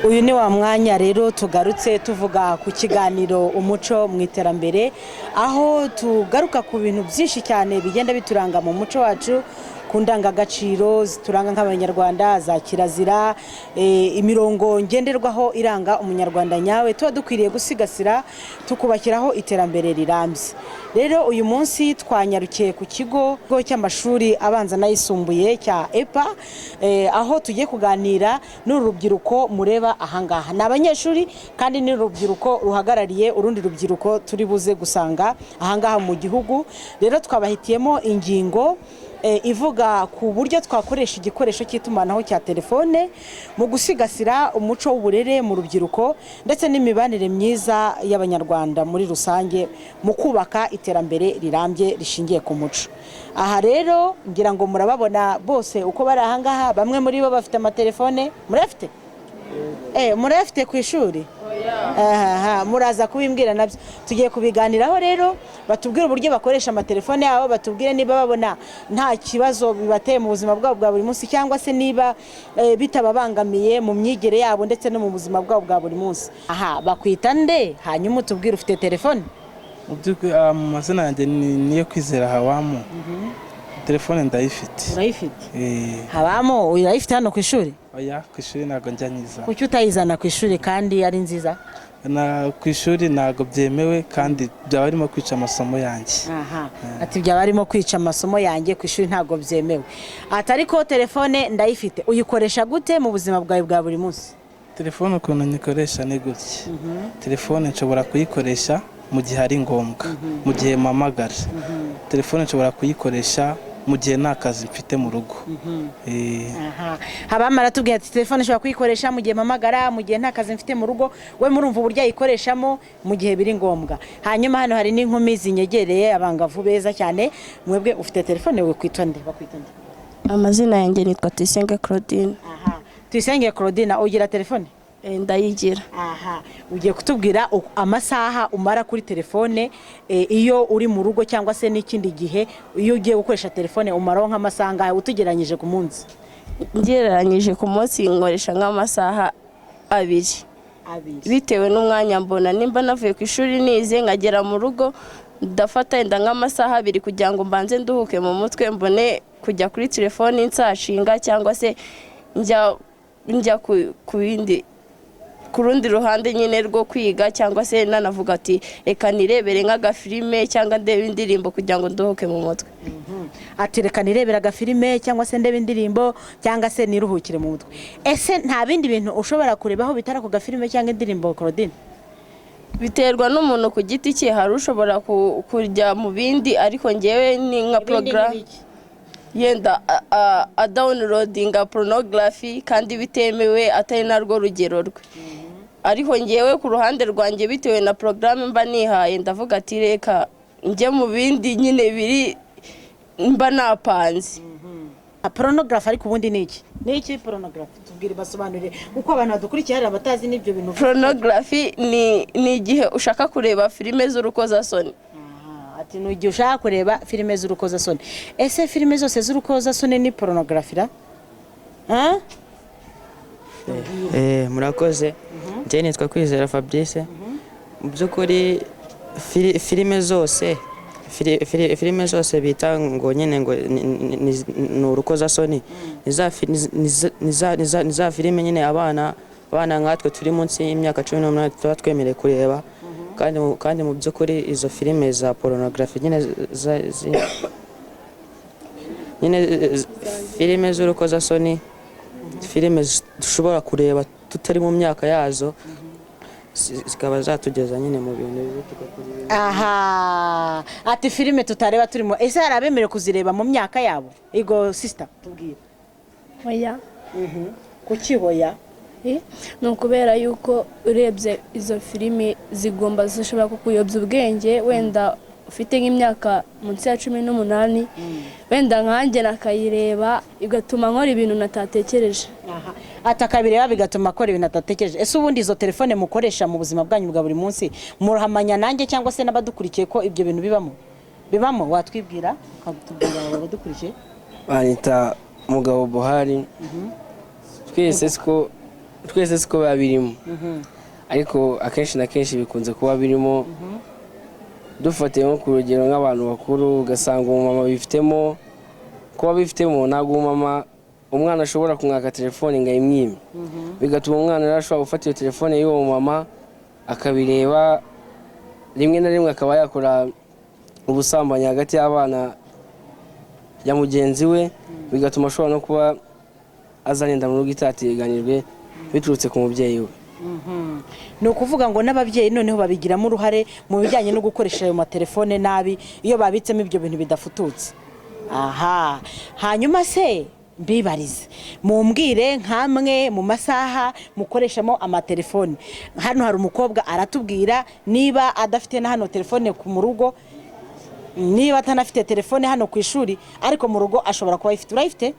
uyu ni wa mwanya rero tugarutse tuvuga ku kiganiro umuco mu iterambere, aho tugaruka ku bintu byinshi cyane bigenda bituranga mu muco wacu, ku ndangagaciro zituranga nk'abanyarwanda, za kirazira, imirongo ngenderwaho iranga umunyarwanda nyawe tuba dukwiriye gusigasira tukubakiraho iterambere rirambye. Rero uyu munsi twanyarukiye ku kigo cy'amashuri abanza n'ayisumbuye cya EPA, aho tugiye kuganira n'urubyiruko mureba ahangaha. Ni abanyeshuri kandi ni urubyiruko ruhagarariye urundi rubyiruko turi buze gusanga ahangaha mu gihugu. Rero twabahitiyemo ingingo ivuga ku buryo twakoresha igikoresho cy'itumanaho cya telefone mu gusigasira umuco w'uburere mu rubyiruko ndetse n'imibanire myiza y'abanyarwanda muri rusange mu kubaka iterambere rirambye rishingiye ku muco. Aha rero ngira ngo murababona bose uko bari ahangaha, bamwe muri bo bafite amatelefone. Murafite murafite ku ishuri? Muraza kubimbwira nabyo tugiye kubiganiraho. Rero batubwire uburyo bakoresha amatelefone yabo, batubwire niba babona nta kibazo bibateye mu buzima bwabo bwa buri munsi cyangwa se niba bitababangamiye mu myigire yabo ndetse no mu buzima bwabo bwa buri munsi. Bakwita nde? Hanyuma utubwire ufite telefone? Mu mazina yanjye niyo kwizera Hawamu. Telefone ndayifite. Urayifite? Habamo urayifite hano ku ishuri? Oya, ku ishuri ntago njya nyiza. Kuki utayizana ku ishuri kandi ari nziza? Ku ishuri ntago byemewe kandi byaba barimo kwica amasomo yanjye. Ati byaba barimo kwica amasomo yanjye, ku ishuri ntago byemewe. Ariko telefone ndayifite. Uyikoresha gute mu buzima bwawe bwa buri munsi? Telefone ukuntu nyikoresha ni gutya. Telefone nshobora kuyikoresha mu gihe ari ngombwa, mu gihe mpamagara. Telefone nshobora kuyikoresha mu gihe nta kazi mfite mu rugo. Habamara tubwiye ati telefone nshobora kuyikoresha mu gihe mpamagara, mu gihe nta kazi mfite mu rugo. We murumva uburyo ayikoreshamo mu gihe biri ngombwa. Hanyuma hano hari n'inkumi zinyegereye, abangavu beza cyane. Mwebwe ufite telefone, we kwitwa nde? Bakwita nde? Amazina yanjye nitwa Tuyisenge Claudine. Tuyisenge Claudine, ugira telefone? Ndayigira. Ugiye kutubwira amasaha umara kuri telefone iyo uri mu rugo cyangwa se n'ikindi gihe iyo ugiye gukoresha telefone umaraho nk'amasaha angahe utugeranyije ku munsi? Ngereranyije ku munsi nkoresha nk'amasaha 2 bitewe n'umwanya mbona. Nimba navuye ku ishuri nize nkagera mu rugo ndafata enda nk'amasaha 2 kugira ngo mbanze nduhuke mu mutwe, mbone kujya kuri telefone nsashinga cyangwa se njya ku rundi ruhande nyine rwo kwiga cyangwa se nanavuga ati reka nirebere nk'agafilime cyangwa ndebe indirimbo kugira ngo nduhuke mu mutwe. Ati reka nirebere agafilime cyangwa se ndebe indirimbo cyangwa se niruhukire mu mutwe. Ese nta bindi bintu ushobora kurebaho bitara ku gafilime cyangwa indirimbo, Claudine? Biterwa n'umuntu ku giti cye, hari ushobora kujya mu bindi, ariko ngewe ni nka program yenda downloadinga pornography kandi bitemewe atari narwo rugero rwe. Ariko ngewe ku ruhande rwanjye bitewe na programme mba nihaye ndavuga ati reka njye mu bindi nyine biri mba napanze. Pornography ariko ubundi ni iki? Ni iki pornography? Tubwire basobanurire uko abantu badukurikiye hari abatazi n'ibyo bintu. Pornography ni igihe ushaka kureba filime z'urukozasoni. Ati nugiye ushaka kureba filime z'urukozasoni. Ese filime zose z'urukozasoni ni pornography ra? Murakoze. Njye nitwa Kwizera Fabrice. Mu by'ukuri filime zose bita ngo nyine ngo ni urukozasoni, ni za filime nyine abana nkatwe turi munsi y'imyaka 18 tuba twemerewe kureba. Kandi mu by'ukuri izo filime za pornography nyine filime z'urukozasoni, filime dushobora kureba tutari mu myaka yazo, zikaba zatugeza nyine mu bintu bibi. Ati filime tutareba turimo. Ese hari abemerewe kuzireba mu myaka yabo? Ego sister tubwire. Oya. Kuki hoya? Ni ukubera yuko urebye izo filime zishobora kukuyobya ubwenge, wenda ufite nk'imyaka munsi ya 18, wenda nkanjye nakayireba igatuma nkora ibintu natatekereje. Atakabireba bigatuma akora ibintu atatekereje. Ese ubundi izo telefone mukoresha mu buzima bwanyu bwa buri munsi murahamanya nanjye cyangwa se n'abadukurikiye ko ibyo bintu bibamo? Watwibwira ukatubwira abadukurikiye? Banita Mugabo Buhari. Twese siko twese siko biba birimo ariko akenshi na kenshi bikunze kuba birimo dufatiye nko ku rugero nk'abantu bakuru ugasanga umumama bifitemo kuba bifitemo ntabwo umwana ashobora kumwaka telefone ngo ayimwime bigatuma umwana rero ashobora gufata iyo telefone y'uwo mumama akabireba rimwe na rimwe akaba yakora ubusambanyi hagati y'abana ya mugenzi we bigatuma ashobora no kuba azanenda mu rugo itateganijwe biturutse ku mubyeyi we. ni ukuvuga ngo n'ababyeyi noneho babigiramo uruhare mu bijyanye no gukoresha ayo matelefone nabi iyo babitsemo ibyo bintu bidafututse. Aha, hanyuma se mbibarize mumbwire nkamwe mu masaha mukoreshamo amatelefone. Hano hari umukobwa aratubwira niba adafite na hano telefone mu rugo, niba atanafite telefone hano ku ishuri ariko mu rugo ashobora kuba ayifite. Urayifite?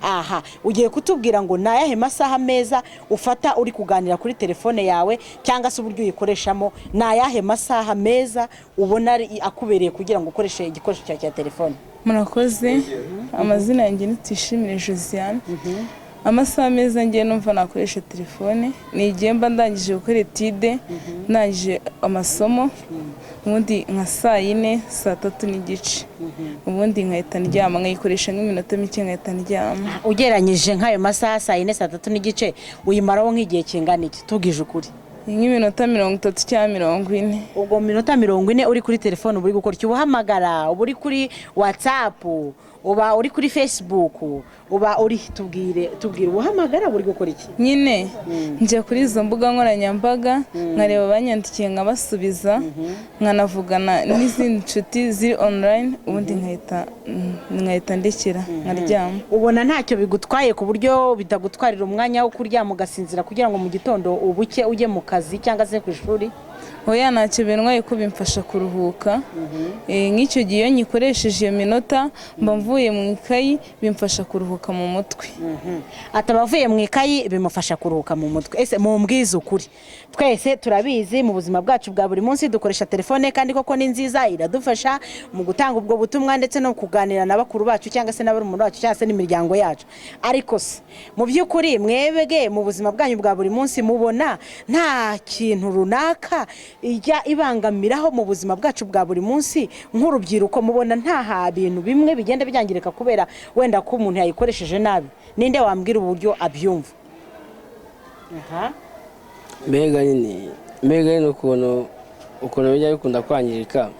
Aha, ugiye kutubwira ngo ni ayahe masaha meza ufata uri kuganira kuri telefone yawe cyangwa se uburyo uyikoreshamo, ni ayahe masaha meza ubona akubereye kugira ngo ukoreshe igikoresho cyawe cya telefone? Murakoze. Amazina yanjye ni Tuyishimire Josiane. Amasaha meza ngiye numva nakoresha telefone ni igihe mba ndangije gukora etide, ndangije amasomo, ubundi nka saa 4 saa 3 n'igice, ubundi nkahita ndyama nkayikoresha nk'iminota mike nkahita ndyama. Ugeranyije nk'ayo masaha saa 4 saa 3 n'igice uyimaraho nk'igihe kingana iki? Tubwije ukuri. Nk'iminota 30 cyangwa 40. Ubwo minota 40 uri kuri telefone uri gukora iki? Ubuhamagara, uri kuri WhatsApp, uba uri kuri Facebook, uba uri tubwire ubuhamagara uri gukora iki? Nyine njya kuri izo mbuga nkoranyambaga nkareba abanyandikiye nkabasubiza, nkanavugana n'izindi nshuti ziri online, ubundi nkahita ndekera nkaryama. Ubona ntacyo bigutwaye ku buryo bitagutwarira umwanya wo kuryama ugasinzira kugira ngo mu gitondo ubuke ujye mu kazi cyangwa se ku ishuri? Oya, ntacyo bintwaye ko bimfasha kuruhuka. Nk'icyo gihe iyo nyikoresheje iyo minota mba mvuye mu ikayi, bimfasha kuruhuka mu mutwe. Atabavuye mu ikayi bimufasha kuruhuka mu mutwe. Ese mumbwize ukuri, twese turabizi mu buzima bwacu bwa buri munsi dukoresha telefone kandi koko ni nziza, iradufasha mu gutanga ubwo butumwa ndetse no kuganira na bakuru bacu cyangwa se n'abarumuna bacu cyangwa se n'imiryango yacu. Ariko se mu by'ukuri mwebwe mu buzima bwanyu bwa buri munsi mubona nta kintu runaka ijya ibangamiraho mu buzima bwacu bwa buri munsi nk'urubyiruko? Mubona nta bintu bimwe bigenda byangirika kubera wenda ko umuntu yayikoresheje nabi? Ninde wambwira uburyo abyumva? Mbega ni ukuntu bijya bikunda kwangirika.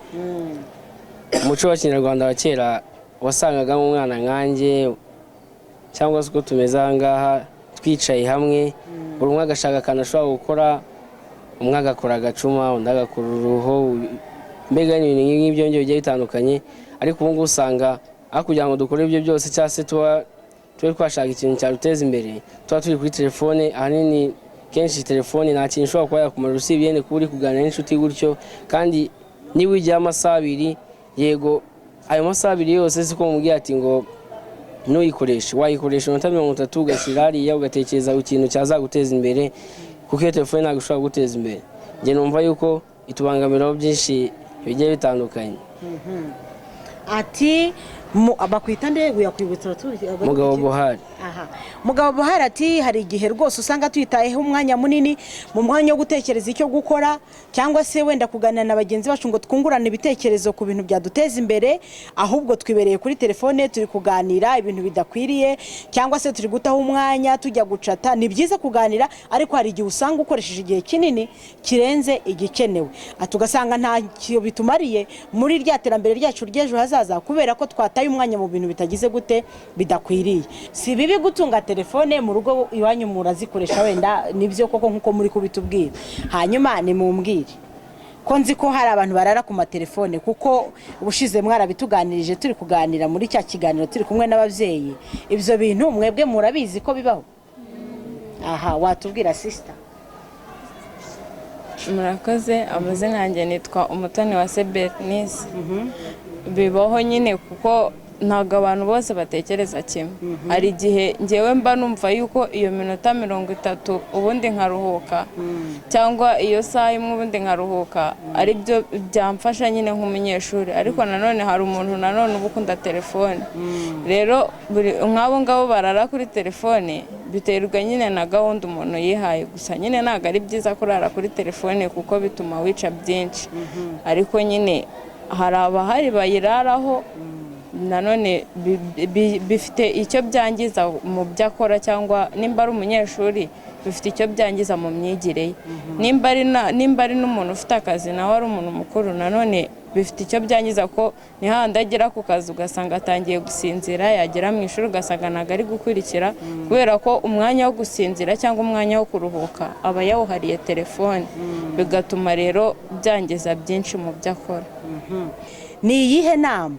Umuco wa Kinyarwanda wa kera wasangaga umwana nkanjye cyangwa se uko tumeze aha ngaha twicaye hamwe, buri umwe agashaka akantu ashobora gukora, umwe agakora agacuma, undi agakora uruho. Mbega ni ibintu nk'ibyo bigiye bitandukanye, ariko ubu ngubu usanga aho kugira ngo dukore ibyo byose cyangwa se tube twashaka ikintu cyaduteza imbere tuba turi kuri telefone. Ahanini kenshi telefone nta kintu ishobora kuba yakumarira usibye kuba uri kuganira n'inshuti gutyo. Kandi niba ujyaho amasaha 2, yego ayo masaha 2 yose siko mubwira ati ngo ntuyikoreshe, wayikoresha iminota 30 ugashyira hariya ugatekereza ku kintu cyazaguteza imbere, kuko iyo telefone ntabwo ishobora guteza imbere. Njye numva yuko itubangamiraho byinshi bigiye bitandukanye. Ati abakwita ndego yakwibutsa Mugabo Buhari. Mugabo Buhari ati hari igihe rwose usanga twitayeho umwanya munini mu mwanya wo gutekereza icyo gukora cyangwa se wenda kuganira na bagenzi bacu ngo twungurane ibitekerezo ku bintu byaduteza imbere, ahubwo twibereye kuri telefone turi kuganira ibintu bidakwiriye cyangwa se turi gutaho umwanya tujya gucata. Ni byiza kuganira, ariko hari igihe usanga ukoresheje igihe kinini kirenze igikenewe, tugasanga nta cyo bitumariye muri rya terambere ryacu ry'ejo hazaza kubera ko twataye umwanya mu bintu bitagize gute bidakwiriye. Si bibi gutunga telefone mu rugo iwanyu murazikoresha, wenda nibyo koko nkuko muri kubitubwira. Hanyuma ni mumbwire ko nzi ko hari abantu barara ku matelefone, kuko ubushize mwarabituganirije turi kuganira muri cya kiganiro turi kumwe n'ababyeyi. Ibyo bintu mwebwe murabizi ko bibaho? Watubwira sister? Murakoze. Amazina yanjye nitwa Umutoni wa Bernice. Bibaho nyine kuko ntabwo abantu bose batekereza kimwe. Hari igihe ngewe mba numva yuko iyo minota 30 ubundi nkaruhuka cyangwa iyo saha imwe ubundi nkaruhuka ari byo byamfasha nyine nk'umunyeshuri, ariko nanone hari umuntu nanone uba ukunda telefone. Rero nk'abo ngabo barara kuri telefone biterwa nyine na gahunda umuntu yihaye, gusa nyine ntabwo ari byiza kurara kuri telefone kuko bituma wica byinshi, ariko nyine hari abahari bayiraraho nanone bifite icyo byangiza mu byo akora, cyangwa nimba ari umunyeshuri bifite icyo byangiza mu myigire ye. Nimba ari n'umuntu ufite akazi nawe ari umuntu mukuru, nanone bifite icyo byangiza ko ni hahandi agera ku kazi ugasanga atangiye gusinzira, yagera mu ishuri ugasanga ntabwo ari gukurikira, kubera ko umwanya wo gusinzira cyangwa umwanya wo kuruhuka aba yawuhariye telefone, bigatuma rero byangiza byinshi mu byo akora. Ni iyihe nama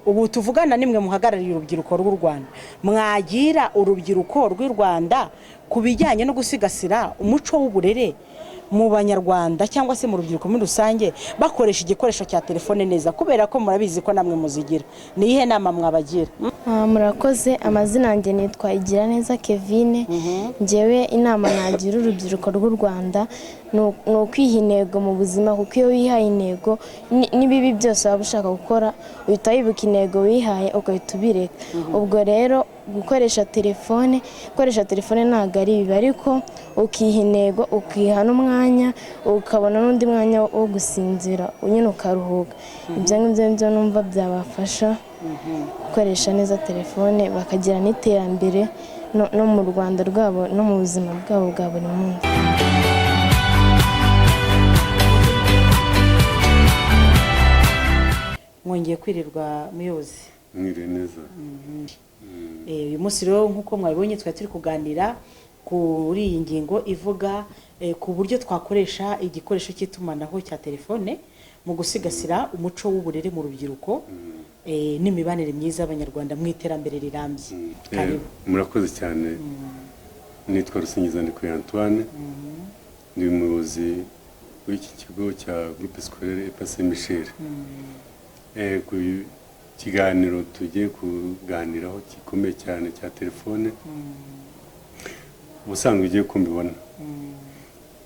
ubu tuvugana nimwe muhagarariye urubyiruko rw'u Rwanda mwagira urubyiruko rw'u Rwanda ku bijyanye no gusigasira umuco w'uburere mu banyarwanda cyangwa se mu rubyiruko muri rusange bakoresha igikoresho cya telefone neza, kubera ko murabizi ko namwe muzigira? Ni iyihe nama mwabagira? Murakoze. Amazina yanjye nitwa Igiraneza Kevine. Njyewe inama nagira urubyiruko rw'u Rwanda ni ukwiha intego mu buzima, kuko iyo wihaye intego n'ibibi byose waba ushaka gukora uhita wibuka intego wihaye ugahita ubireka. Ubwo rero gukoresha telefone ntabwo ari bibi, ariko ukiha intego, ukiha n'umwanya, ukabona n'undi mwanya wo gusinzira nyine ukaruhuka. Ibyo ngibyo numva byabafasha gukoresha neza telefone, bakagira n'iterambere no mu Rwanda rwabo no mu buzima bwabo bwa buri munsi. Mwongeye kwirirwa muyobozi? Mwiriwe neza. Uyu munsi rero nk'uko mwabibonye twari turi kuganira kuri iyi ngingo ivuga ku buryo twakoresha igikoresho cy'itumanaho cya telefone mu gusigasira umuco w'uburere mu rubyiruko n'imibanire myiza y'Abanyarwanda mu iterambere rirambye. Murakoze cyane. Nitwa Rusingiza Ndikuye Antoine, ndi umuyobozi w'iki kigo cya Groupe Scolaire EPA Saint Michel. Ku kiganiro tugiye kuganiraho gikomeye cyane cya telefone, ubusanzwe ugiye kumbibona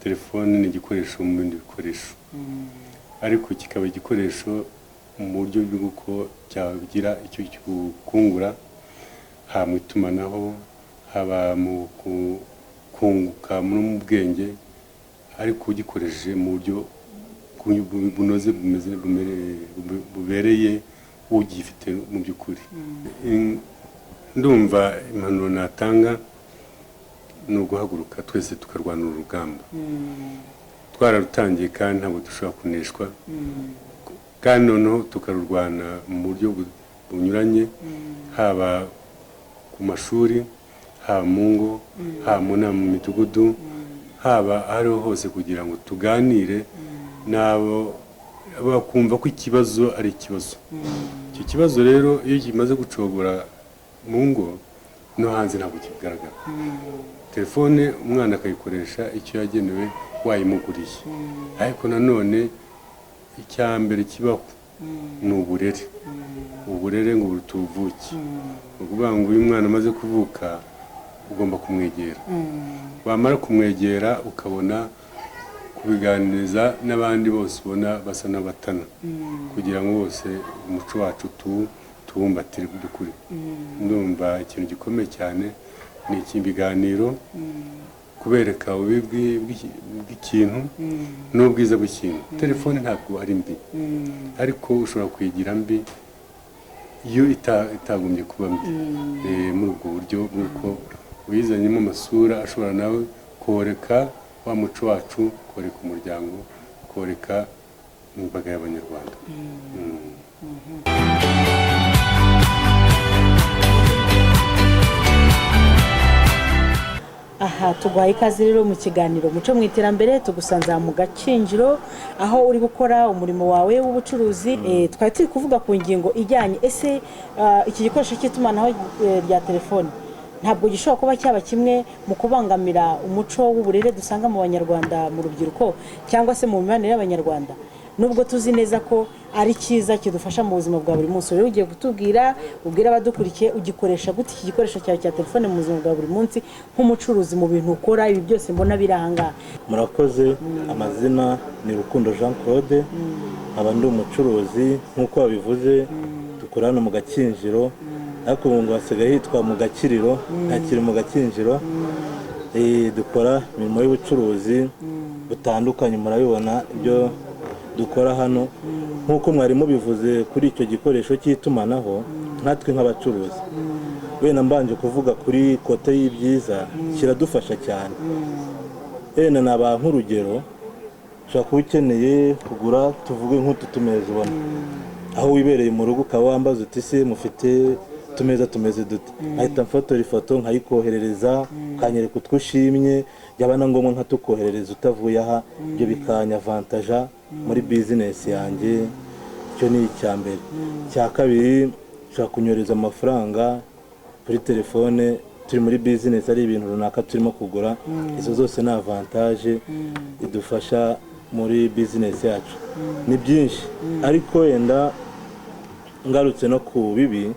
telefone ni igikoresho mu bindi bikoresho, ariko kikaba igikoresho mu buryo bw'uko cyagira icyo kungura, haba mu itumanaho, haba mu kunguka mu bwenge, ariko ugikoresheje mu buryo bunoze bubereye ugifite mu by'ukuri. Ndumva impanuro natanga ni uguhaguruka twese tukarwana urugamba. Twararutangiye kandi ntabwo dushobora kuneshwa, kandi noneho tukarurwana mu buryo bunyuranye, haba ku mashuri, haba mu ngo, haba mu nama mu midugudu, haba ahariho hose, kugira ngo tuganire nabo bakumva ko ikibazo ari ikibazo. Icyo kibazo rero iyo kimaze gucogora mu ngo no hanze ntabwo kigaragara. Telefone umwana akayikoresha icyo yagenewe wayimuguriye, ariko nanone icya mbere kibaho ni uburere. Uburere ngo butuvuke, ukuvuga ngo uyu mwana amaze kuvuka ugomba kumwegera, wamara kumwegera ukabona kubiganiriza n'abandi bose ubona basa n'abatana, kugira ngo bose umuco wacu tuwumbatire by'ukuri. Ndumva ikintu gikomeye cyane ni iki biganiro, kubereka ububi bw'ikintu n'ubwiza bw'ikintu. Telefone ntabwo ari mbi, ariko ushobora kuyigira mbi iyo itagombye kuba mbi. Muri ubwo buryo bw'uko uyizanyemo amasura ashobora nawe koreka wa muco wacu, koreka umuryango, koreka imbaga y'Abanyarwanda. Aha tuguhaye ikaze rero mu kiganiro Muco mu Iterambere, tugusanze mu Gakinjiro aho uri gukora umurimo wawe w'ubucuruzi. Twari turi kuvuga ku ngingo ijyanye ese iki gikoresho cy'itumanaho rya telefone ntabwo gishobora kuba cyaba kimwe mu kubangamira umuco w'uburere dusanga mu Banyarwanda, mu rubyiruko cyangwa se mu mibanire y'Abanyarwanda. nubwo tuzi neza ko ari cyiza kidufasha mu buzima bwa buri munsi. Rero ugiye kutubwira ubwira abadukurikiye ugikoresha gute iki gikoresho cyawe cya telefone mu buzima bwa buri munsi nk'umucuruzi mu bintu ukora, ibi byose mbona biri ahangaha. Murakoze. Amazina ni Rukundo Jean Claude, nkaba ndi umucuruzi nk'uko wabivuze, dukorana mu Gakinjiro, ariko ubu ngo hasigaye hitwa mu Gakiriro, ntakiri mu Gakinjiro. Dukora imirimo y'ubucuruzi butandukanye, murabibona ibyo dukora hano. Nk'uko mwari mubivuze kuri icyo gikoresho cy'itumanaho, nkatwe nk'abacuruzi, wenda mbanje kuvuga kuri kote y'ibyiza, kiradufasha cyane. Wenda naba nk'urugero, ushobora kuba ukeneye kugura, tuvuge nk'utu tumeza ubona, aho wibereye mu rugo ukaba wambaza uti se mufite tumeza tumeze dute, nkahita mfotora ifoto nkayikoherereza, ukanyereka utwo ushimye, byaba na ngombwa nkatukoherereza utavuye aha. Ibyo bikanyavantaja muri bizinesi yanjye. Icyo ni icya mbere. Icya kabiri, ushobora kunyoreza amafaranga kuri telefone, turi muri bizinesi ari ibintu runaka turimo kugura. Izo zose ni avantaje idufasha muri bizinesi yacu. Ni byinshi, ariko wenda ngarutse no ku bibi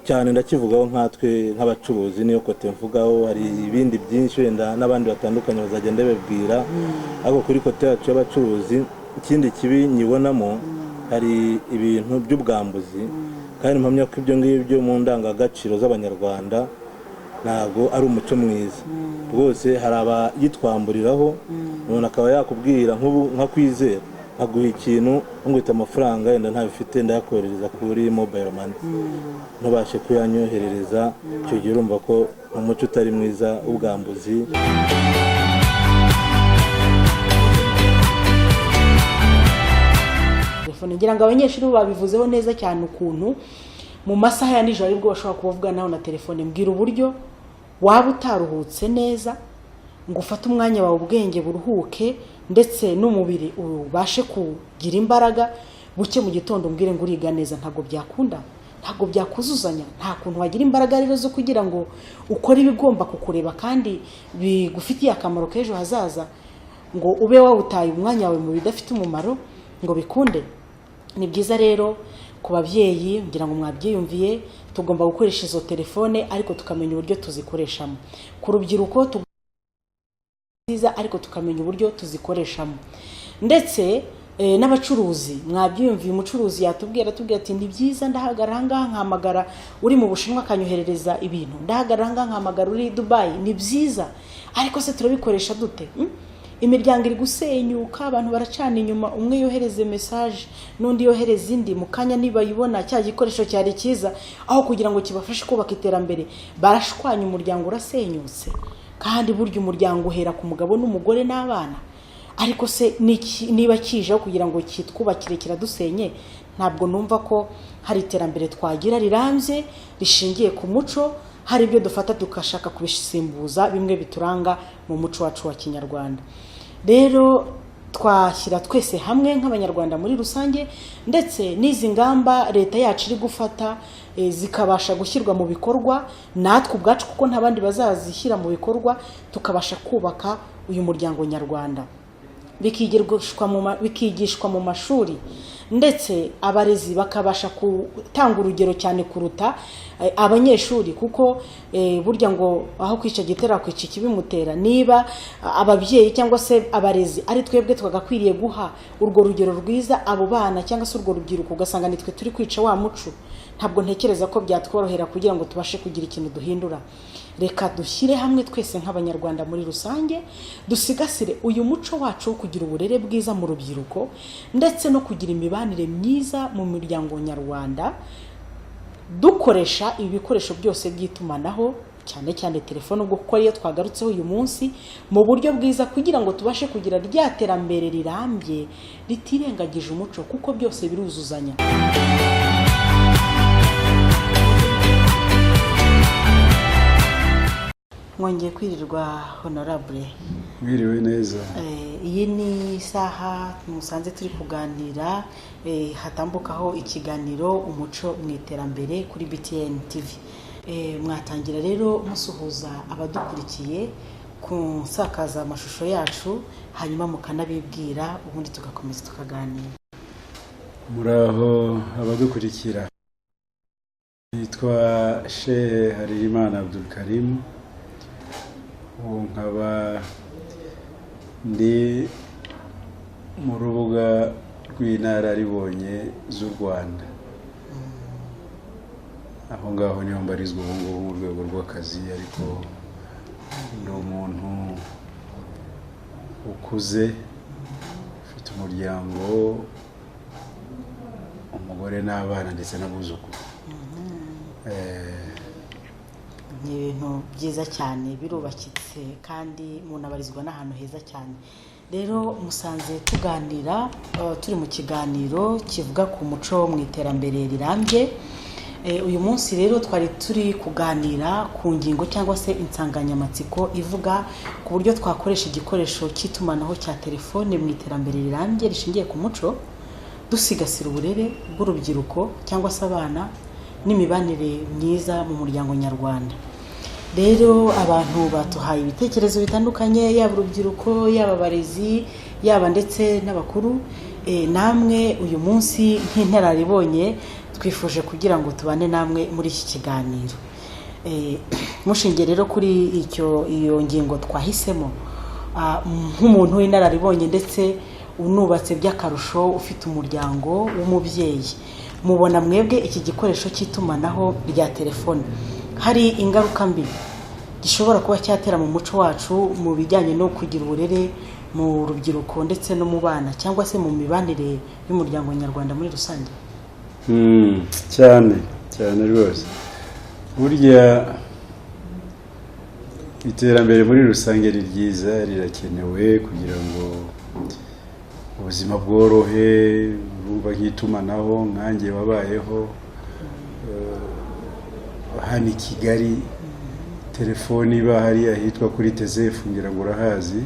cyane ndakivugaho nkatwe nk'abacuruzi, niyo kote mvugaho. Hari ibindi byinshi wenda n'abandi batandukanye bazagenda babwira, ariko kuri kote yacu y'abacuruzi ikindi kibi nyibonamo, hari ibintu by'ubwambuzi, kandi mpamya ko ibyo ngibyo mu ndangagaciro z'Abanyarwanda ntabwo ari umuco mwiza rwose. Hari abayitwamburiraho, umuntu akaba yakubwira nka Kwizera, aguha ikintu ngwita amafaranga yenda ntabifite, ndayakohereza kuri mobile money, ntubashe kuyanyoherereza. Icyo gihe urumva ko umuco utari mwiza w'ubwambuzi. Telefone ngira ngo abanyeshuri babivuzeho neza cyane, ukuntu mu masaha ya nijoro aribwo bashobora kuvuga naho na telefone. Mbwira uburyo waba utaruhutse neza ngo ufate umwanya wawe ubwenge buruhuke, ndetse n'umubiri ubashe kugira imbaraga. Buke mu gitondo umbwire ngo uriga neza, ntabwo byakunda, ntabwo byakuzuzanya. Nta kuntu wagira imbaraga rero zo kugira ngo ukore ibigomba kukureba kandi bigufitiye akamaro k'ejo hazaza, ngo ube wawutaye umwanya wawe mu bidafite umumaro ngo bikunde. Ni byiza rero ku babyeyi, ngira ngo mwabyiyumviye, tugomba gukoresha izo telefone ariko tukamenya uburyo tuzikoreshamo. Ku rubyiruko ariko tukamenya uburyo tuzikoreshamo, ndetse n'abacuruzi mwabyiyumviye. Umucuruzi yatubwira ati ni byiza ndahagarara ahangaha nkamagara uri mu Bushinwa akanyoherereza ibintu, ndahagarara ahangaha nkamagara uri Dubai. Ni byiza, ariko se turabikoresha dute? Imiryango iri gusenyuka, abantu baracana inyuma, umwe yohereze message n'undi yohereze indi, mu kanya nibayibona cya gikoresho cyari cyiza, aho kugira ngo kibafashe kubaka iterambere, barashwanya, umuryango urasenyutse. Kandi burya umuryango uhera ku mugabo n'umugore n'abana. Ariko se niba kijeho kugira ngo kitwubakire kiradusenye, ntabwo numva ko hari iterambere twagira rirambye rishingiye ku muco. Hari ibyo dufata tukashaka kubisimbuza bimwe bituranga mu muco wacu wa Kinyarwanda. Rero twashyira twese hamwe nk'Abanyarwanda muri rusange, ndetse n'izi ngamba leta yacu iri gufata zikabasha gushyirwa mu bikorwa, natwe ubwacu kuko nta bandi bazazishyira mu bikorwa, tukabasha kubaka uyu muryango nyarwanda. Bikigishwa mu mashuri, ndetse abarezi bakabasha gutanga urugero cyane kuruta abanyeshuri, kuko burya ngo aho kwica gitera kwica ikibimutera. Niba ababyeyi cyangwa se abarezi ari twebwe twagakwiriye guha urwo rugero rwiza abo bana cyangwa se urwo rubyiruko, ugasanga nitwe turi kwica wa muco, ntabwo ntekereza ko byatworohera kugira ngo tubashe kugira ikintu duhindura. Reka dushyire hamwe twese nk'Abanyarwanda muri rusange, dusigasire uyu muco wacu wo kugira uburere bwiza mu rubyiruko, ndetse no kugira imibanire myiza mu miryango nyarwanda, dukoresha ibikoresho byose by'itumanaho, cyane cyane telefone, ubwo kuko ariyo twagarutseho uyu munsi, mu buryo bwiza kugira ngo tubashe kugira rya terambere rirambye ritirengagije umuco, kuko byose biruzuzanya. Mwongeye kwirirwa honorable. Mwiriwe neza. Iyi ni isaha musanze turi kuganira, hatambukaho ikiganiro umuco mu iterambere kuri BTN TV. Mwatangira rero musuhuza abadukurikiye, kusakaza amashusho yacu hanyuma mukanabibwira ubundi tugakomeza tukaganira. Muraho abadukurikira, nitwa Shehe Harerimana Abdul Karim, nkaba ndi mu rubuga rw'inararibonye z'u Rwanda. Aho ngaho niho mbarizwa ubu ngubu mu rwego rw'akazi, ariko ndi umuntu ukuze ufite umuryango, umugore n'abana ndetse n'abuzukuru. Ni ibintu byiza cyane, birubakitse kandi munabarizwa n'ahantu heza cyane. Rero musanze tuganira, turi mu kiganiro kivuga ku muco mu iterambere rirambye. Uyu munsi rero twari turi kuganira ku ngingo cyangwa se insanganyamatsiko ivuga ku buryo twakoresha igikoresho cy'itumanaho cya telefone mu iterambere rirambye rishingiye ku muco, dusigasira uburere bw'urubyiruko cyangwa se abana n'imibanire myiza mu muryango nyarwanda. Rero abantu batuhaye ibitekerezo bitandukanye, yaba urubyiruko, yaba abarezi, yaba ndetse n'abakuru. Namwe uyu munsi nk'inararibonye twifuje kugira ngo tubane namwe muri iki kiganiro. Mushingiye rero kuri iyo ngingo twahisemo, nk'umuntu w'inararibonye ndetse unubatse by'akarusho, ufite umuryango w'umubyeyi, mubona mwebwe iki gikoresho cy'itumanaho rya telefone hari ingaruka mbi gishobora kuba cyatera mu muco wacu mu bijyanye no kugira uburere mu rubyiruko ndetse no mu bana cyangwa se mu mibanire y'umuryango nyarwanda muri rusange? Cyane cyane rwose. Burya iterambere muri rusange ni ryiza, rirakenewe kugira ngo ubuzima bworohe. Urumva nk'itumanaho, nkanjye wabayeho hano i Kigali, telefoni iba hari ahitwa kuri Tezefu, ngira ngo urahazi.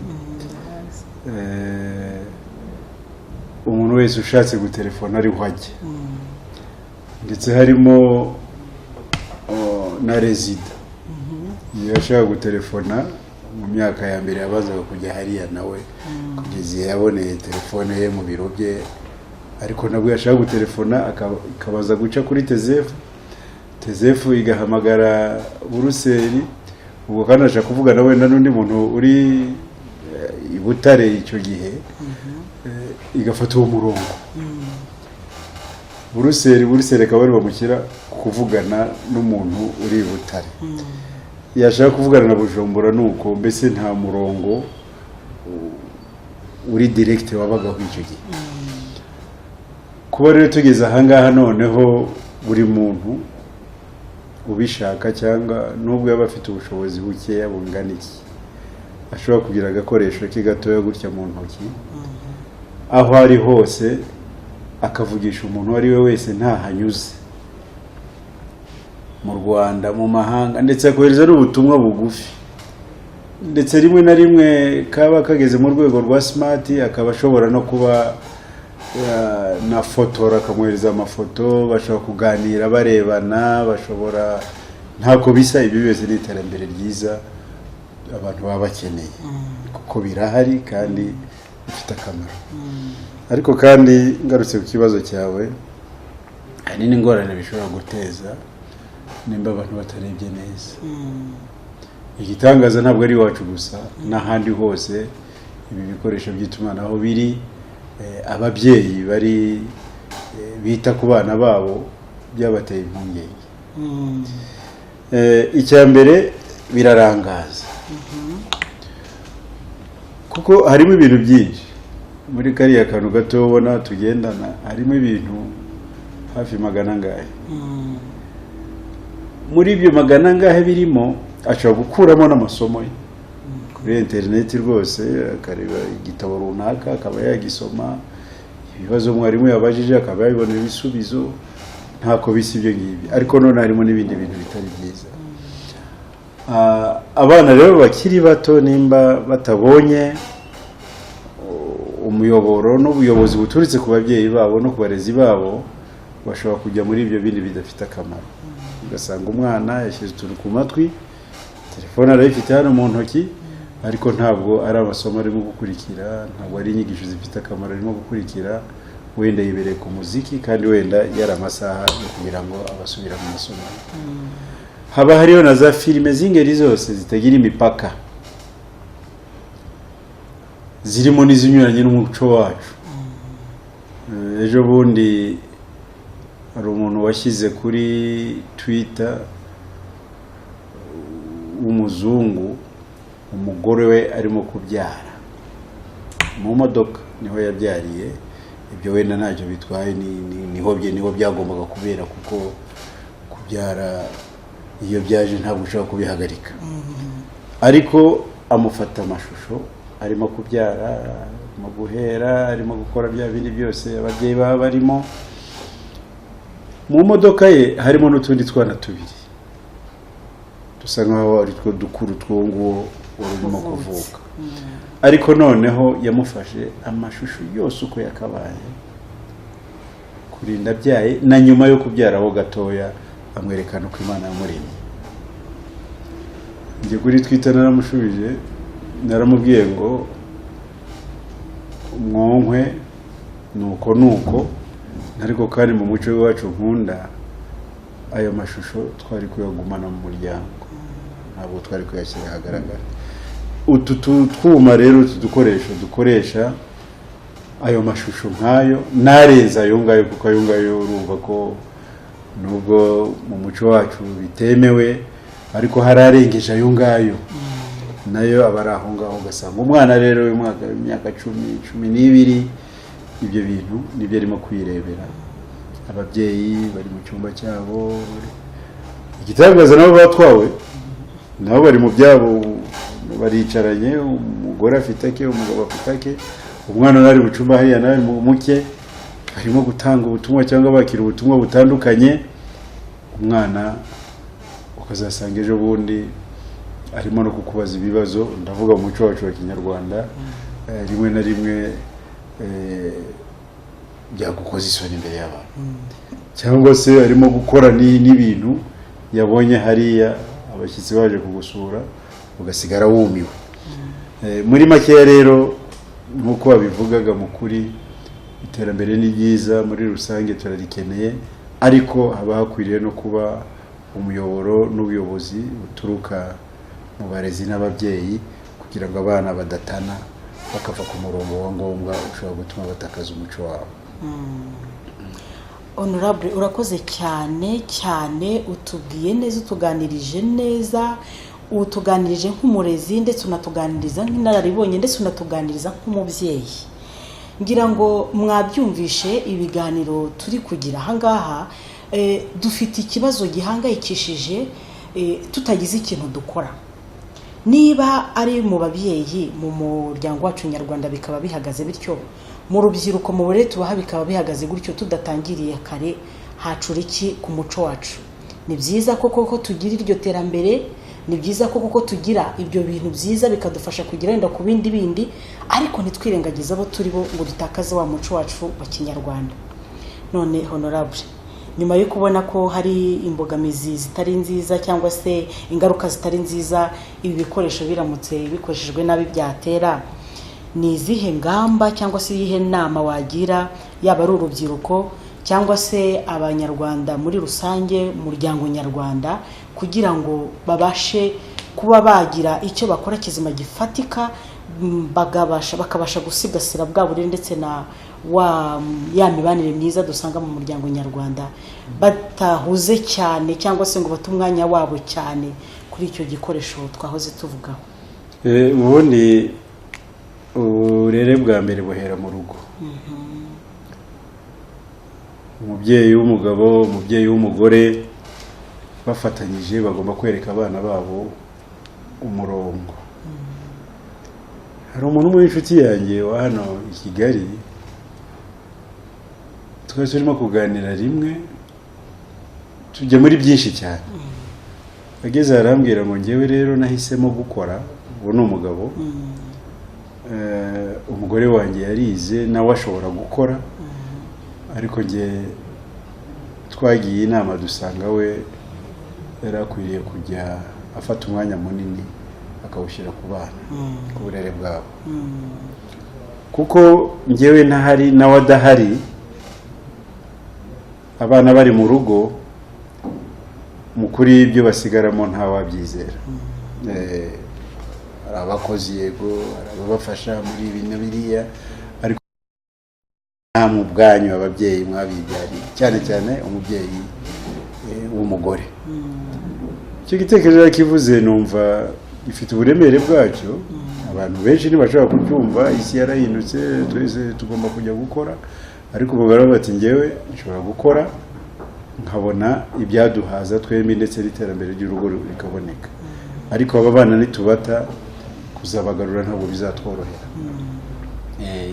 Umuntu wese ushatse gutelefona ariho ajya, ndetse harimo na rezida. Iyo ashaka gutelefona mu myaka ya mbere yabazaga kujya hariya nawe kugeza igihe yaboneye telefone ye mu biro bye, ariko nabwo yashaka gutelefona akabaza guca kuri Tezefu igahamagara Buruseli, ubwo kandi ashaka kuvugana wenda n'undi muntu uri i Butare icyo gihe, igafata uwo murongo. Buruseli akaba ari bamushyira kuvugana n'umuntu uri i Butare. Yashaka kuvugana na Bujumbura nuko, mbese nta murongo uri direct wabagaho icyo gihe. Kuba rero tugeze ahangaha noneho buri muntu ubishaka cyangwa nubwo yaba afite ubushobozi bukeya bungana iki, ashobora kugira agakoresho ke gatoya gutya mu ntoki, aho ari hose akavugisha umuntu ari we wese ntahanyuze, mu Rwanda, mu mahanga, ndetse akohereza n'ubutumwa bugufi, ndetse rimwe na rimwe kaba kageze mu rwego rwa smart, akaba ashobora no kuba na fotora, akamwohereza amafoto, bashobora kuganira barebana, bashobora, ntako bisa. Ibyo byose ni iterambere ryiza abantu baba bakeneye, kuko birahari kandi bifite akamaro. Ariko kandi ngarutse ku kibazo cyawe, hari n'ingorane bishobora guteza nimba abantu batarebye neza. Igitangaza ntabwo ari iwacu gusa, n'ahandi hose ibi bikoresho by'itumanaho biri, ababyeyi bari bita ku bana babo byabateye impungenge. Icya mbere birarangaza, kuko harimo ibintu byinshi muri kariya kantu gato ubona tugendana, harimo ibintu hafi 100 muri ibyo 100 birimo ashobora gukuramo n'amasomo ye kuri interineti rwose, akareba igitabo runaka akaba yagisoma, ibibazo mwarimu yabajije akaba yabibonera ibisubizo, ntako bisi ibyo ngibi. Ariko none harimo n'ibindi bintu bitari byiza. Abana rero bakiri bato nimba batabonye umuyoboro n'ubuyobozi buturutse ku babyeyi babo no ku barezi babo, bashobora kujya muri ibyo bindi bidafite akamaro. Ugasanga umwana yashyize utuntu ku matwi, telefone arayifite hano mu ntoki, ariko ntabwo ari amasomo arimo gukurikira, ntabwo ari inyigisho zifite akamaro arimo gukurikira, wenda yibereye ku muziki kandi wenda yari amasaha yo kugira ngo abasubira mu masomo. Haba hariho na za filime z'ingeri zose zitagira imipaka, zirimo n'izinyuranye n'umuco wacu. Ejo bundi hari umuntu washyize kuri Twitter w'umuzungu, umugore we arimo kubyara mu modoka, niho yabyariye. Ibyo wenda ntacyo bitwaye, niho byagombaga kubera, kuko kubyara iyo byaje ntabwo ushobora kubihagarika. Ariko amufata amashusho arimo kubyara, arimo guhera, arimo gukora bya bindi byose ababyeyi baba barimo. Mu modoka ye harimo n'utundi twana tubiri dusa nkaho ari two dukuru two nguwo urimo kuvuka. Ariko noneho yamufashe amashusho yose uko yakabaye kurinda byaye, na nyuma yo kubyaraho gatoya amwerekana uko Imana yamuremye. Njye kuri Twitter naramushubije, naramubwiye ngo umwonkwe nuko, ariko kandi mu muco wacu nkunda ayo mashusho twari kuyagumana mu muryango, ntabwo twari kuyashyira ahagaragara. Utu twuma rero dukoresha ayo mashusho nk'ayo narenza ayo ngayo, kuko ayo ngayo urumva ko nubwo mu muco wacu bitemewe, ariko hararengeje ayo ngayo, nayo aba ari aho ngaho. Ugasanga umwana rero w'imyaka 10-12 ibyo bintu nibyo arimo kwirebera. Ababyeyi bari mu cyumba cyabo, igitangaza nabo batwawe, nabo bari mu byabo, baricaranye, umugore afite ake, umugabo afite ake, umwana ari mu cyumba hariya nawe muke, arimo gutanga ubutumwa cyangwa bakira ubutumwa butandukanye. Umwana ukazasanga ejo bundi arimo no kukubaza ibibazo. Ndavuga mu muco wacu wa Kinyarwanda, rimwe na rimwe byagukoza isoni imbere y'abantu, cyangwa se arimo gukora n'ibintu yabonye hariya abashyitsi baje kugusura, ugasigara wumiwe. Muri makeya rero nk'uko babivugaga, mu kuri iterambere ni ryiza muri rusange, turarikeneye, ariko haba hakwiriye no kuba umuyoboro n'ubuyobozi buturuka mu barezi n'ababyeyi, kugira ngo abana badatana bakava ku murongo wa ngombwa ushobora gutuma batakaza umuco wabo. Honorable, urakoze cyane cyane, utubwiye neza, utuganirije neza, utuganirije nk'umurezi, ndetse unatuganiriza nk'inararibonye, ndetse unatuganiriza nk'umubyeyi. Ngira ngo mwabyumvishe ibiganiro turi kugira ahangaha. Dufite ikibazo gihangayikishije, tutagize ikintu dukora. Niba ari mu babyeyi, mu muryango wacu nyarwanda bikaba bihagaze bityo, mu rubyiruko mu burere tubaha bikaba bihagaze gutyo, tudatangiriye kare, hacura iki ku muco wacu? Ni byiza koko tugira iryo terambere, ni byiza koko tugira ibyo bintu byiza bikadufasha kugira wenda ku bindi, ariko ntitwirengagize abo turi bo ngo dutakaze wa muco wacu wa Kinyarwanda. None Honorable, nyuma yo kubona ko hari imbogamizi zitari nziza cyangwa se ingaruka zitari nziza ibi bikoresho biramutse bikoreshejwe nabi byatera, ni izihe ngamba cyangwa se iyihe nama wagira yaba ari urubyiruko cyangwa se abanyarwanda muri rusange, umuryango nyarwanda, kugira ngo babashe kuba bagira icyo bakora kizima gifatika, bakabasha gusigasira bwa burere ndetse na ya mibanire myiza dusanga mu muryango nyarwanda, batahuze cyane cyangwa se ngo bate umwanya wabo cyane kuri icyo gikoresho twahoze tuvugaho? Ubundi uburere bwa mbere buhera mu rugo. Umubyeyi w'umugabo, umubyeyi w'umugore bafatanyije bagomba kwereka abana babo umurongo. Hari umuntu w'inshuti yanjye wa hano i Kigali, twese turimo kuganira rimwe, tujya muri byinshi cyane. Ageze arambwira ngo ngewe rero nahisemo gukora, uwo ni umugabo, umugore wanjye yarize nawe ashobora gukora, ariko nge twagiye inama dusanga we yari akwiriye kujya afata umwanya munini akawushyira ku bana ku burere bwabo kuko njyewe ntahari nawe adahari abana bari mu rugo mu kuri ibyo basigaramo ntawabyizera hari abakozi yego hari ababafasha muri ibi na biriya ariko nta mu bwanyu ababyeyi mwabibyariye cyane cyane umubyeyi w'umugore icyo gitekerezo kivuze numva gifite uburemere bwacyo abantu benshi ntibashobora kubyumva isi yarahindutse twese tugomba kujya gukora ariko bagaragara bati njyewe nshobora gukora nkabona ibyaduhaza twembi ndetse n'iterambere ry'urugo rikaboneka ariko aba bana nitubata kuzabagarura ntabwo bizatworohera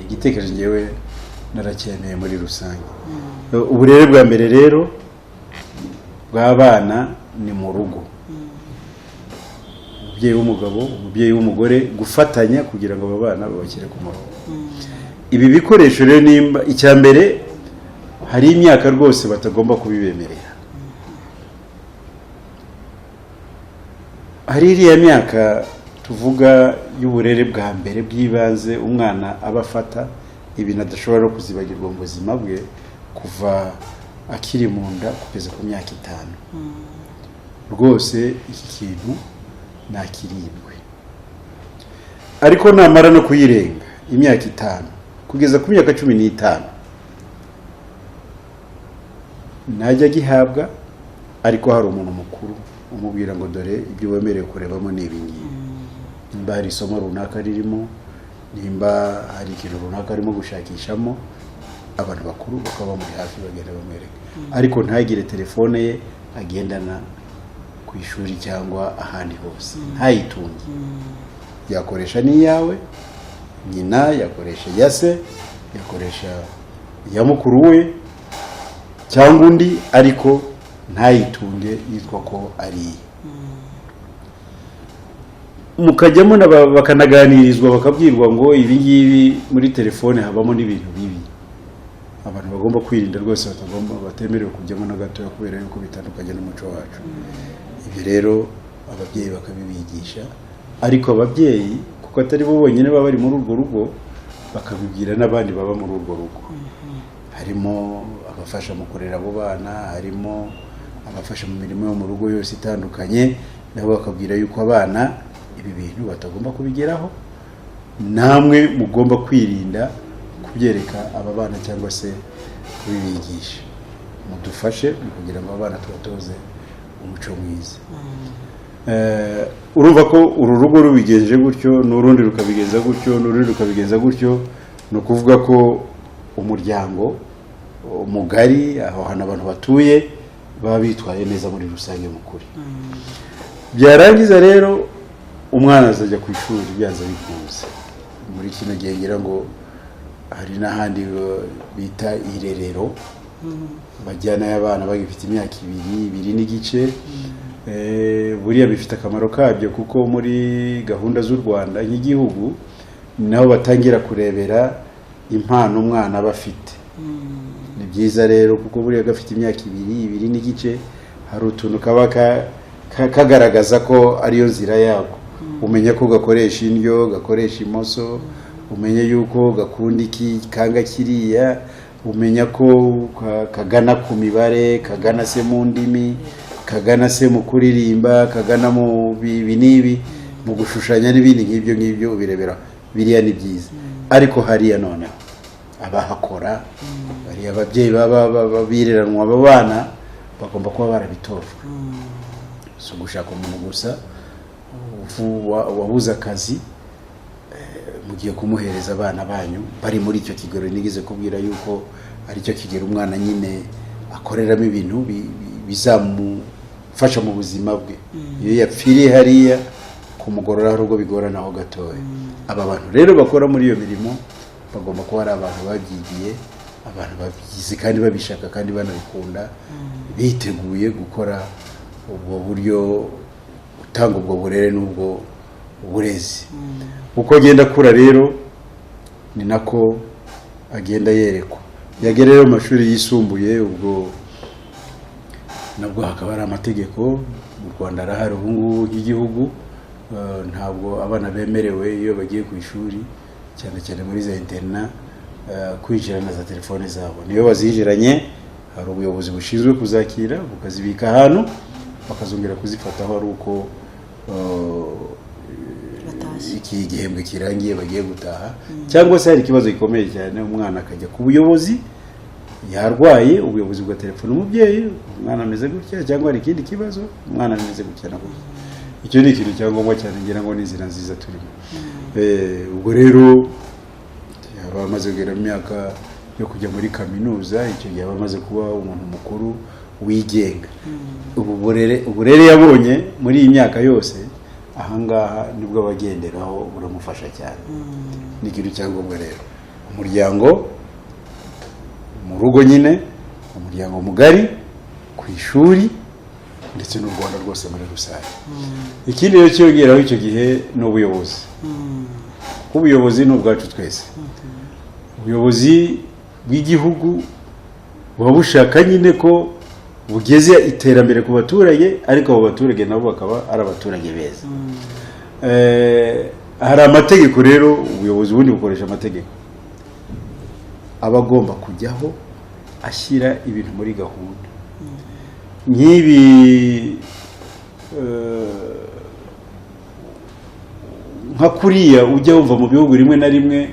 igitekerezo njyewe naracyemeye muri rusange uburere bwa mbere rero bw'abana ni mu rugo umubyeyi w'umugabo umubyeyi w'umugore gufatanya kugira ngo aba bana babashyire ku murongo ibi bikoresho rero nimba icya mbere hari imyaka rwose batagomba kubibemerera hari iriya myaka tuvuga y'uburere bwa mbere bw'ibanze umwana aba afata ibintu adashobora no kuzibagirwa mu buzima bwe kuva akiri mu nda kugeza ku myaka 5 rwose iki kintu nakiribwe ariko namara no kuyirenga imyaka 5 kugeza ku myaka 15 najya gihabwa ariko hari umuntu mukuru umubwira ngo dore ibyo wemerewe kurebamo ni ibingibi nimba hari isomo runaka ririmo nimba hari ikintu runaka arimo gushakishamo abantu bakuru bakaba muri hafi bagenda bamwereka ariko ntagire telefone ye agendana ku ishuri cyangwa ahandi hose ntayitunge yakoresha n'iyawe nyina yakoresha yase yakoresha ya mukuru we cyangwa undi ariko ntayitunge yitwa ko ari mukajyamo bakanaganirizwa bakabwirwa ngo ibi ngibi muri telefone habamo n'ibintu bibi abantu bagomba kwirinda rwose batemerewe kujyamo na gatoya kubera yuko bitandukanye n'umuco wacu ibyo rero ababyeyi bakabibigisha ariko ababyeyi kuko atari bo bonyine baba bari muri urwo rugo bakabibwira n'abandi baba muri urwo rugo harimo abafasha mu kurera abo bana harimo abafasha mu mirimo yo mu rugo yose itandukanye nabo bakabwira yuko abana ibi bintu batagomba kubigeraho namwe mugomba kwirinda kubyereka aba bana cyangwa se kubibigisha mudufashe kugira ngo abana tubatoze umuco mwiza urumva ko uru rugo rubigenje gutyo n'urundi rukabigenza gutyo n'urundi rukabigenza gutyo ni ukuvuga ko umuryango mugari aho hantu abantu batuye baba bitwaye neza muri rusange mukuri byarangiza rero umwana azajya ku ishuri byanze bikunze muri kino gihe ngira ngo hari n'ahandi bita irerero bajyana abana bagifite imyaka 2 n'igice buriya bifite akamaro kabyo kuko muri gahunda z'u Rwanda nk'igihugu nabo batangira kurebera impano umwana aba afite ni byiza rero kuko buriya gafite imyaka 2 n'igice hari utuntu kaba kagaragaza ko ariyo nzira yako umenya ko gakoresha indyo gakoresha imoso umenya yuko gakunda iki kanga kiriya umenya ko kagana ku mibare kagana se mu ndimi kagana se mu kuririmba kagana mu binibi mu gushushanya n'ibindi nk'ibyo ubirebera biriya ni byiza ariko hariya noneho abahakora bari ababyeyi baba bireranwa aba bana bagomba kuba barabitojwe so gushaka umuntu gusa wabuze akazi mugiye kumuhereza abana banyu bari muri icyo kigero nigeze kubwira yuko ari cyo kigero umwana nyine akoreramo ibintu bizamufasha mu buzima bwe iyo yapfiriye hariya kumugorora hari ubwo bigorana aho gatoya aba bantu rero bakora muri iyo mirimo bagomba kuba ari abantu babyigiye abantu babigize kandi babishaka kandi banabikunda biteguye gukora ubwo buryo utanga ubwo burere n'ubwo uburezi uko agenda akura rero ni nako agenda yerekwa yagera rero mu mashuri yisumbuye ubwo nabwo hakaba hari amategeko mu Rwanda arahari ubu ngubu y'igihugu ntabwo abana bemerewe iyo bagiye ku ishuri cyane cyane muri za interna kwinjirana za telefone zabo. Niyo bazinjiranye hari ubuyobozi bushinzwe kuzakira bukazibika ahantu bakazongera kuzifataho ari uko iki gihembwe kirangiye bagiye gutaha, cyangwa se hari ikibazo gikomeye cyane umwana akajya ku buyobozi yarwaye, ubuyobozi bwa telefone umubyeyi, umwana ameze gutya, cyangwa hari ikindi kibazo umwana ameze gutya na gutya. Icyo ni ikintu cyangombwa cyane, ngira ngo ni inzira nziza turimo. Ubwo rero abamaze kugera mu myaka yo kujya muri kaminuza, icyo gihe abamaze kuba umuntu mukuru wigenga. Uburere yabonye muri iyi myaka yose ahangaha nibwo abagenderaho buramufasha cyane. Ni ikintu cyangombwa rero. Umuryango mu rugo nyine, umuryango mugari, ku ishuri ndetse n'u Rwanda rwose muri rusange. Ikindi rero cyongeraho icyo gihe ni ubuyobozi. Kuko ubuyobozi ni ubwacu twese. Ubuyobozi bw'igihugu buba bushaka nyine ko bugeze iterambere ku baturage, ariko abo baturage nabo bakaba ari abaturage beza. Hari amategeko rero, ubuyobozi bundi bukoresha amategeko aba agomba kujyaho ashyira ibintu muri gahunda. Nk'ibi nka kuriya ujya wumva mu bihugu rimwe na rimwe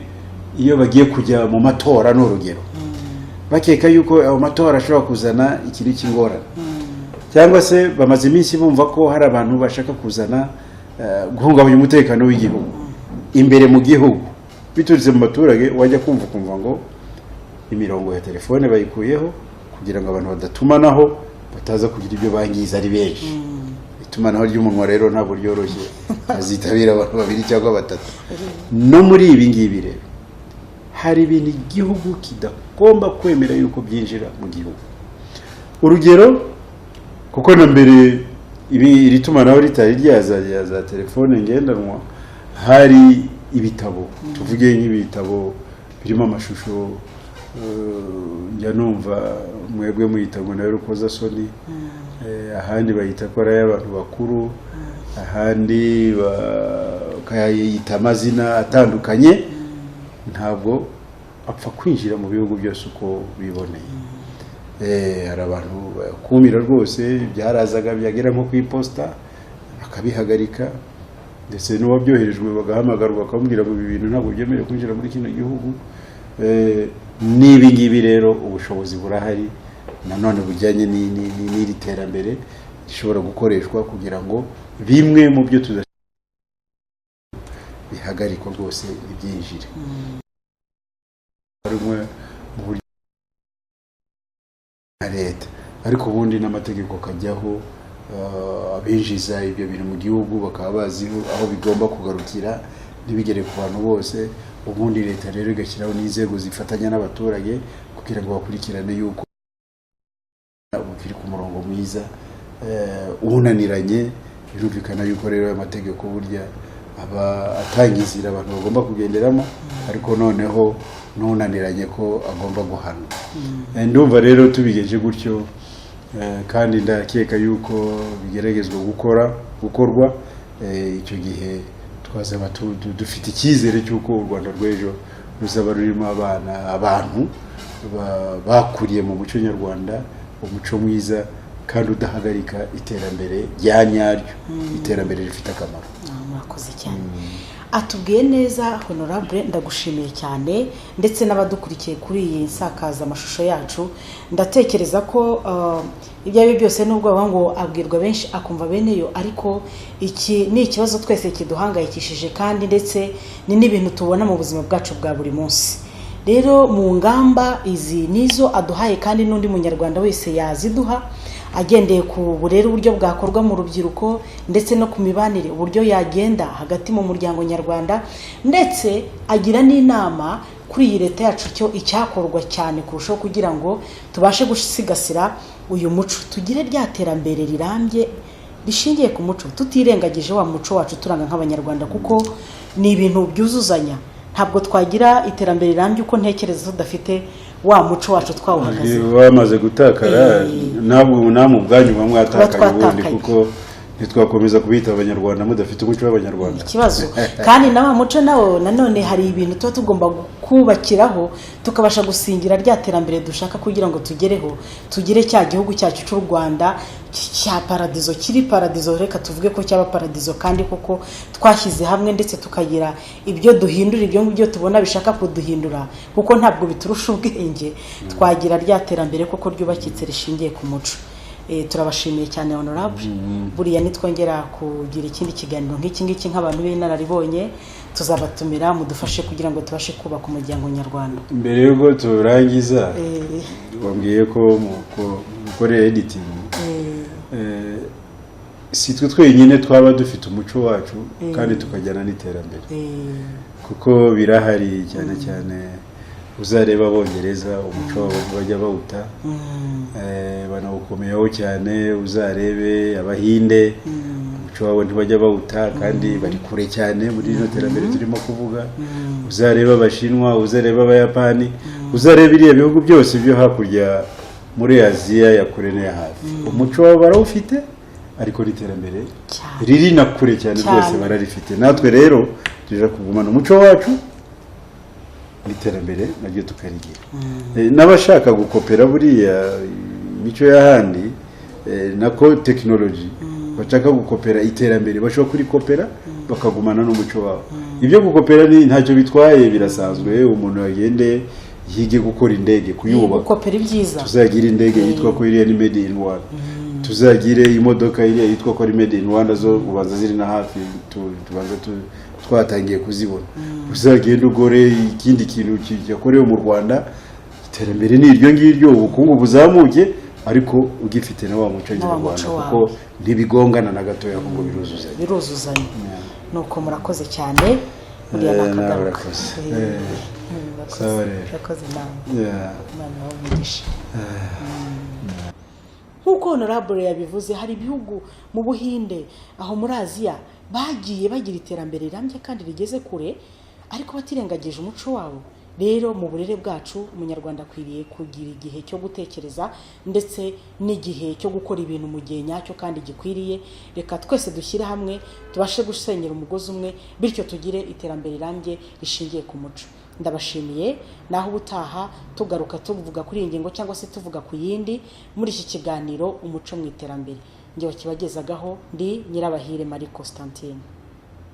iyo bagiye kujya mu matora n'urugero, bakeka yuko ayo matora ashobora kuzana ikintu cy'ingorane, cyangwa se bamaze iminsi bumva ko hari abantu bashaka kuzana guhungabanya umutekano w'igihugu imbere mu gihugu biturutse mu baturage. Wajya kumva ngo imirongo ya telefone bayikuyeho kugira ngo abantu badatumanaho bataza kugira ibyo bangiza ari benshi. Itumanaho ry'umunwa rero ntabwo ryoroshye, azitabira abantu babiri cyangwa batatu. No muri ibi ngibi rero hari ibintu igihugu kidagomba kwemera yuko byinjira mu gihugu. Urugero, kuko na mbere iri tumanaho ritari ryaza za telefone ngendanwa, hari ibitabo, tuvuge nk'ibitabo birimo amashusho, njya numva mwebwe muyita ngo nayo rukoza soni, ahandi bayita ko ari ay'abantu bakuru, ahandi bakayita amazina atandukanye. Ntabwo apfa kwinjira mu bihugu byose uko biboneye. Hari abantu bakumira rwose, byarazaga byagera nko ku iposita bakabihagarika, ndetse n'uwabyoherejwe bagahamagarwa bakamubwira ngo ibi bintu ntabwo byemerewe kwinjira muri kino gihugu. N'ibi ngibi rero ubushobozi burahari nanone bujyanye n'iri terambere gishobora gukoreshwa kugira ngo bimwe mu byo bihagarikwa rwose ibyinjire. Rumwe mu buryo na leta, ariko ubundi n'amategeko kajyaho, abinjiza ibyo bintu mu gihugu bakaba bazi aho bigomba kugarukira ntibigere ku bantu bose. Ubundi leta rero igashyiraho n'inzego zifatanya n'abaturage kugira ngo bakurikirane yuko biri ku murongo mwiza unaniranye. Birumvikana yuko rero amategeko burya aba atanga inzira abantu bagomba kugenderamo, ariko noneho n'unaniranye ko agomba guhanwa. Ndumva rero tubigeje gutyo, kandi ndakeka yuko bigeragezwa gukorwa. Icyo gihe twazaba dufite icyizere cy'uko u Rwanda rw'ejo ruzaba rurimo abantu bakuriye mu muco nyarwanda, umuco mwiza kandi udahagarika iterambere rya nyaryo, iterambere rifite akamaro. Murakoze cyane. Atubwiye neza Honorable, ndagushimiye cyane, ndetse n'abadukurikiye kuri iyi nsakaza amashusho yacu. Ndatekereza ko ibyo ari byose nubwo baba ngo abwirwa benshi akumva beneyo, ariko iki ni ikibazo twese kiduhangayikishije, kandi ndetse ni n'ibintu tubona mu buzima bwacu bwa buri munsi. Rero mu ngamba izi nizo aduhaye, kandi n'undi munyarwanda wese yaziduha agendeye ku burere uburyo bwakorwa mu rubyiruko, ndetse no ku mibanire uburyo yagenda hagati mu muryango nyarwanda, ndetse agira n'inama kuri iyi leta yacu cyo icyakorwa cyane kurushaho kugira ngo tubashe gusigasira uyu muco, tugire rya terambere rirambye rishingiye ku muco, tutirengagije wa muco wacu turanga nk'abanyarwanda, kuko ni ibintu byuzuzanya. Ntabwo twagira iterambere rirambye uko ntekereza tudafite wa muco wacu twawuhagaze. Bamaze gutakara, ntabwo namwe ubwanyu bamwatakaye ubundi, kuko ntitwakomeza kubita abanyarwanda mudafite umuco w'abanyarwanda ikibazo kandi na wa muco nawo nanone hari ibintu tuba tugomba kubakiraho tukabasha gusingira rya terambere dushaka kugira ngo tugereho tugire cya gihugu cyacu cy'u Rwanda cya paradizo kiri paradizo reka tuvuge ko cyaba paradizo kandi koko twashyize hamwe ndetse tukagira ibyo duhindura ibyo ngibyo tubona bishaka kuduhindura kuko ntabwo biturusha ubwenge twagira rya terambere koko ryubakitse rishingiye ku muco. Turabashimiye cyane honorable buriya nitwongera kugira ikindi kiganiro nk'iki ngiki nk'abantu b'inararibonye tuzabatumira mudufashe kugira ngo tubashe kubaka umuryango nyarwanda. Mbere yuko turangiza wambwiye ko mukorera editing si twe twenyine twaba dufite umuco wacu kandi tukajyana n'iterambere kuko birahari cyane cyane uzareba abongereza umuco wabo bajya bawuta banawukomeyeho cyane uzarebe abahinde umuco wabo ntibajya bawuta kandi bari kure cyane muri ino terambere turimo kuvuga uzareba abashinwa uzareba abayapani uzareba iriya bihugu byose byo hakurya muri Aziya ya kure no hafi umuco wabo barawufite ariko n'iterambere riri na kure cyane rwose bararifite natwe rero tuje kugumana umuco wacu n'iterambere naryo tukarigira n'abashaka gukopera buriya imico y'ahandi nako technology bashaka gukopera iterambere bashobora kurikopera bakagumana n'umuco wabo ibyo gukopera ni ntacyo bitwaye birasanzwe umuntu yagende yige gukora indege kuyubaka gukopera ibyiza tuzagira indege yitwa ko iriya ni made in Rwanda tuzagire imodoka iriya yitwa ko ari made in Rwanda zo ubanza ziri na hafi tubanza twatangiye kuzibona uzagenda ugore ikindi kintu cyakorewe mu Rwanda iterambere ni iryo ngiryo ubukungu buzamuke ariko ugifite na wa muco nyarwanda kuko ntibigongana na gatoya ngo biruzuzanye nuko murakoze cyane buriya nakagaruka murakoze nk'uko honorable yabivuze hari ibihugu mu Buhinde aho muri Aziya bagiye bagira iterambere rirambye kandi rigeze kure ariko batirengagije umuco wabo. Rero mu burere bwacu umunyarwanda akwiriye kugira igihe cyo gutekereza ndetse n'igihe cyo gukora ibintu mu gihe nyacyo kandi gikwiriye. Reka twese dushyire hamwe tubashe gusenyera umugozi umwe bityo tugire iterambere rirambye rishingiye ku muco. Ndabashimiye naho ubutaha tugaruka tuvuga kuri iyi ngingo cyangwa se tuvuga ku yindi muri iki kiganiro umuco mu iterambere. Njye wakibagezagaho ndi Nyirabahire Marie Constantine.